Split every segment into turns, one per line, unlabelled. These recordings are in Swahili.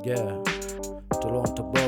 Yeah, Toronto boy.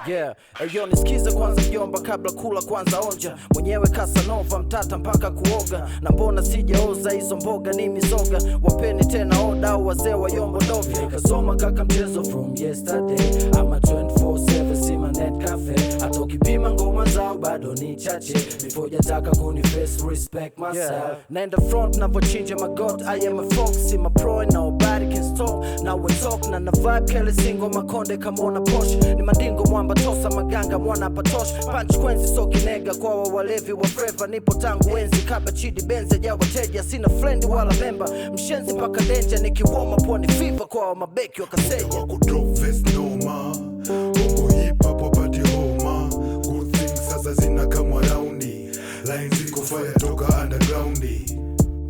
Yeah, yo nisikize kwanza mjomba kabla kula kwanza onja. Mwenyewe Casanova mtata mpaka kuoga. Na mbona sijaoza hizo mboga ni mizoga. Wapeni tena oda au wazee wa yombo dovya. Kasoma kaka mchezo from yesterday. I'm a 24/7 sima net cafe. Atokipima ngoma zao bado ni chache. Before jataka kuni face respect myself. Yeah. Naenda front na vochinja my god I am a fox. See my pro and nobody can stop. Now we talk na vibe kele single makonde kama ona posh. Ni mandingo mwamba tosa maganga mwana patosh. Punch kwenzi so kinega kwa walevi wa forever. Nipo tangu enzi kabla chidi benze ya wateja. Sina friend wala member. Mshenzi mpaka danger nikiwoma pwani fever kwa mabeki wakaseja.
Wako drop vest noma. Wako hip hop wapati homa. Good things sasa zina kama roundi. Lines ziko fire toka undergroundi.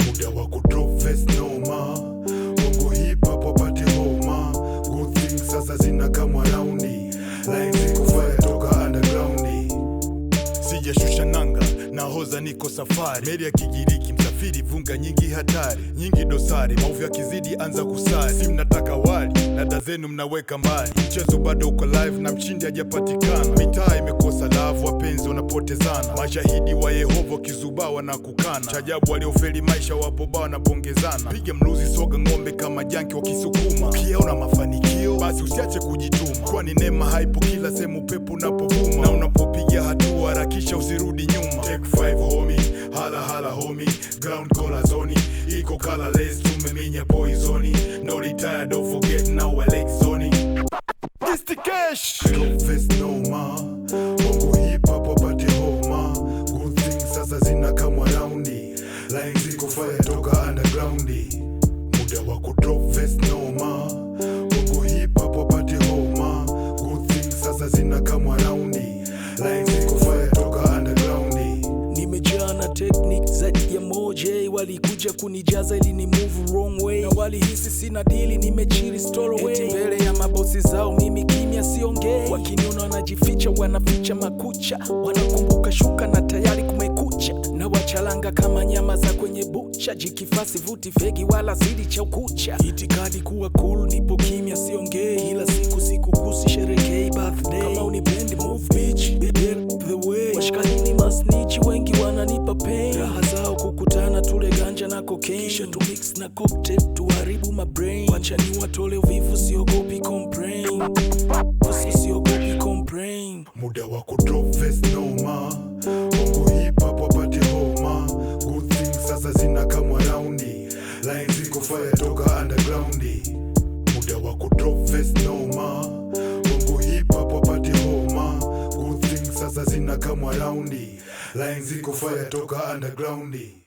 Muda wako drop vest noma. Wako hip hop wapati homa. Good things sasa zina kama roundi. Lines ziko fire toka undergroundi.
Sijashusha nanga, nahoza niko safari. Meri ya Kigiriki, msafiri vunga nyingi hatari. Nyingi dosari, maovu ya kizidi anza kusari. Si mnataka wali, dada zenu mnaweka mbali. Mchezo bado uko live na mshindi hajapatikana. Mitaa imekosa love, wapenzi wanapotezana. Mashahidi wa Yehova kizubawa na kukana. Chajabu waliofeli maisha wapo bawa na pongezana. Piga mluzi soga ngombe kama janki wakisukuma. Pia una mafanikio, basi usiache kujituma. Kwani neema haipo kila sehemu pepo unapovuma. Na unapopiga hatua harakisha usirudi nyuma.
Take 5 homie, hala hala homie. Ground color zoni, iko colorless tumeminya poisoni. No retire, don't forget now Alex zoni.
It's the cash.
Drop vest noma. Bongo hip hop wapati homa. Good things sasa zina kama roundi. Lines ziko fire toka undergroundi. Muda wako drop vest noma. Bongo hip hop wapati homa. Good things sasa zina kama roundi. Lines ziko fire toka undergroundi.
Nimejaa na technique zaidi ya moja. Walikuja kunijaza ili ni move wrong way. Na walihisi sina dili nimechili stall away. Eti mbele ya mabosi zao mimi kimya siongei. Wakiniona wanajificha wanaficha makucha. Wanakumbuka shuka na tayari kumekucha. Na wachalanga kama nyama za kwenye bucha. Jikifasi vuti fegi wala zidi cha ukucha. Itikadi kuwa cool nipo kimya siongei. Kila siku kusi sherekei birthday. Kama unipendi move bitch the way. Washikani masnichi wengi wananipa pain. Raha zao kukutana tule ganja na cocaine. Kisha tu mix na cocktail tuharibu my brain. Wacha ni watole uvivu siogopi complain. Siogopi complain.
Muda wako drop vest noma. Bongo hip hop wapati homa. Good things sasa zina kama roundi. Lines ziko fire toka undergroundi. Muda wako drop vest noma. Bongo hip hop wapati homa. Good things sasa zina kama roundi. Lines ziko fire toka undergroundi.